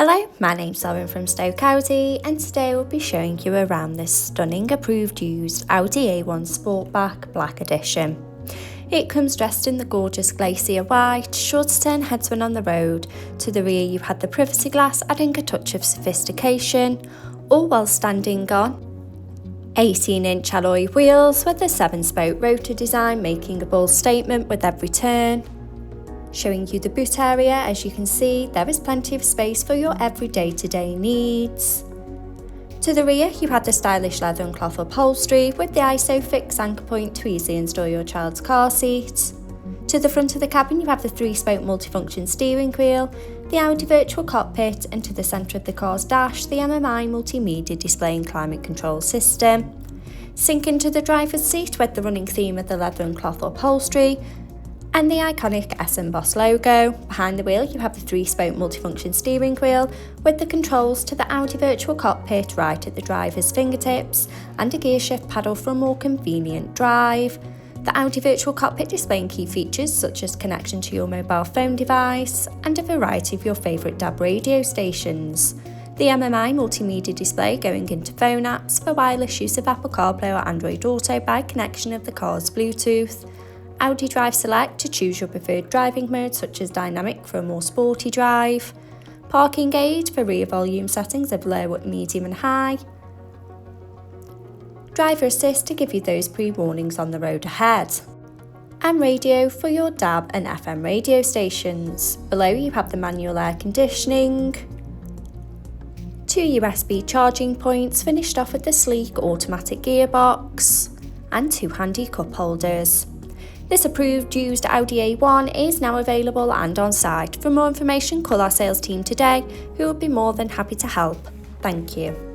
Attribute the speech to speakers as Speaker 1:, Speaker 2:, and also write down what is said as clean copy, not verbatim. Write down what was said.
Speaker 1: Hello, my name's Lauren from Stoke Audi, and today we'll be showing you around this stunning approved used Audi A1 Sportback Black Edition. It comes dressed in the gorgeous glacier white, sure to turn heads when on the road. To the rear you've had the privacy glass adding a touch of sophistication, all while standing on 18-inch alloy wheels with a 7-spoke rotor design making a bold statement with every turn. Showing you the boot area, as you can see, there is plenty of space for your every day-to-day needs. To the rear, you have the stylish leather and cloth upholstery with the ISOFIX anchor point to easily install your child's car seat. To the front of the cabin, you have the 3-spoke multifunction steering wheel, the Audi virtual cockpit, and to the centre of the car's dash, the MMI multimedia display and climate control system. Sink into the driver's seat with the running theme of the leather and cloth upholstery, and the iconic S and Boss logo. Behind the wheel you have the 3-spoke multifunction steering wheel with the controls to the Audi virtual cockpit right at the driver's fingertips and a gear shift paddle for a more convenient drive. The Audi virtual cockpit displaying key features such as connection to your mobile phone device and a variety of your favourite DAB radio stations. The MMI multimedia display going into phone apps for wireless use of Apple CarPlay or Android Auto by connection of the car's Bluetooth. Audi Drive Select to choose your preferred driving mode such as dynamic for a more sporty drive, parking aid for rear volume settings of low, medium and high, driver assist to give you those pre-warnings on the road ahead, and radio for your DAB and FM radio stations. Below you have the manual air conditioning, 2 USB charging points finished off with the sleek automatic gearbox, and 2 handy cup holders. This approved used Audi A1 is now available and on site. For more information, call our sales team today, who will be more than happy to help. Thank you.